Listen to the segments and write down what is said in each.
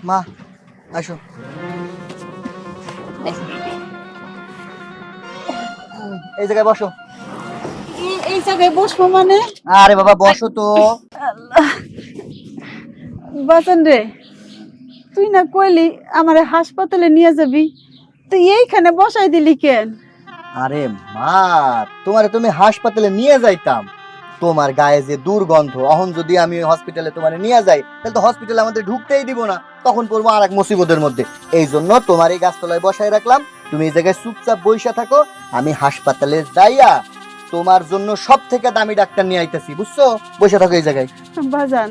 মা আসো। এই জায়গায় বসো। এই জায়গায় বসবো মানে? আরে বাবা বসো তো। বাজান রে, তুই না কইলি আমারে হাসপাতালে নিয়ে যাবি, তুই এইখানে বসাই দিলি কেন? আরে মা, তুমি হাসপাতালে নিয়ে যাইতাম, তোমার গায়ে যে দুর্গন্ধ, অহন যদি আমি হসপিটালে তোমার নিয়ে যাই তাহলে তো হসপিটালে আমাদের ঢুকতেই দিব না, তখন পড়বো আর এক মুসিবতের মধ্যে। এই জন্য তোমার এই গাছতলায় বসায় রাখলাম, তুমি এই জায়গায় চুপচাপ বইসা থাকো, আমি হাসপাতালে যাইয়া তোমার জন্য সব থেকে দামি ডাক্তার নিয়ে আইতেছি, বুঝছো? বসে থাকো এই জায়গায়। বাজান,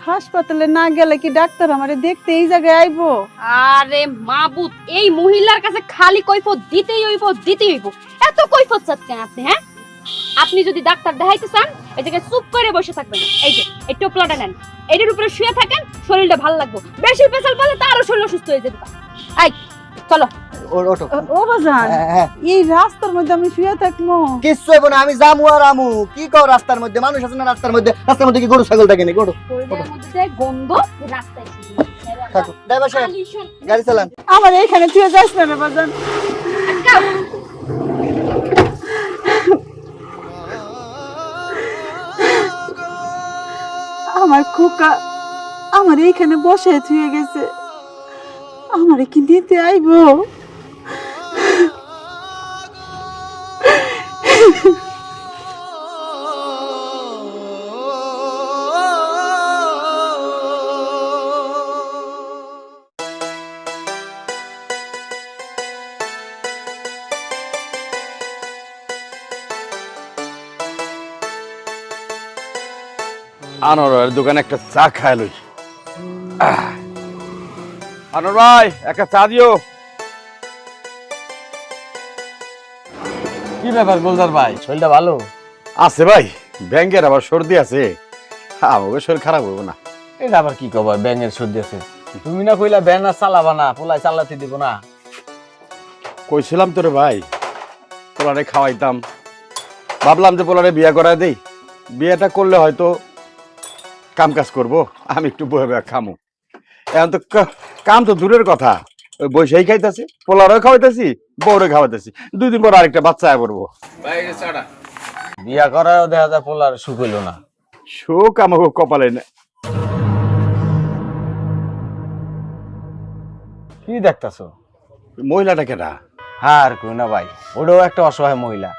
হাসপাতালে না গেলে কি ডাক্তার আমারে দেখতে এই জায়গায় আইবো? আরে মাবুত, এই মহিলার কাছে খালি কৈফত দিতেই হইব। এত কৈফত চাচ্ছেন আপনি? হ্যাঁ, আপনি যদি ডাক্তার দেখাইতে চান এই জায়গায় চুপ করে বসে থাকবেন। এই যে এই টোপলাটা নেন, এটার উপরে শুয়ে থাকেন, শরীরটা ভালো লাগবে। বেশি পেছাল পালে তারও শরীর অসুস্থ হয়ে যাবে। এই চলো। ওঠো। ও বাজান, হ্যাঁ। এই রাস্তার মধ্যে আমি শুয়ে থাকবো? কিচ্ছু হইব না, আমি যামু আর আমু। কি কও, রাস্তার মধ্যে মানুষ আছে না? রাস্তার মধ্যে কি গরু ছাগল থাকে নাকি? ওঠো। শরীরের মধ্যে যে গন্ধ রাস্তায় থাকো। ড্রাইভার সাহেব, গাড়ি চালান। আমার এইখানে তুই যাস না রে বাজান। আমার খোকা আমার এইখানে বসে থুয়ে গেছে, আমারে কি দিতে আইবো? আনোয়ারের দোকানে একটা চা খায় লই। আনোয়ার ভাই, একটা চা দিও। কি ব্যাপার গোলদার ভাই, শরীরটা ভালো আছে ভাই, ব্যাংকের আবার সর্দি আছে, আমাকে শরীর খারাপ হবো না। এটা আবার কি খবর? ব্যাঙের সর্দি আছে? তুমি না কইলা ব্যান আর চালাবা না, পোলাই চালাতে দিব না? কইছিলাম তোরে ভাই, পোলারে খাওয়াইতাম, ভাবলাম যে পোলারে বিয়ে করায় দেই, বিয়েটা করলে হয়তো কাম কাজ করবো, আমি একটু বয়ে বয়ে খামো। এখন তো কাম তো দূরের কথা, ওই বসেই খাইতেছি, পোলারও খাওয়াইতেছি, বউরে খাওয়াইতেছি, 2 দিন পর আরেকটা বাচ্চা আয় পড়বো। বিয়া করাও দেখা যায় পোলার সুখ হইল না। শোক আমাকে কপালে না। কি দেখতাছো? মহিলাটা কেনা? আর কই না ভাই, ওটাও একটা অসহায় মহিলা,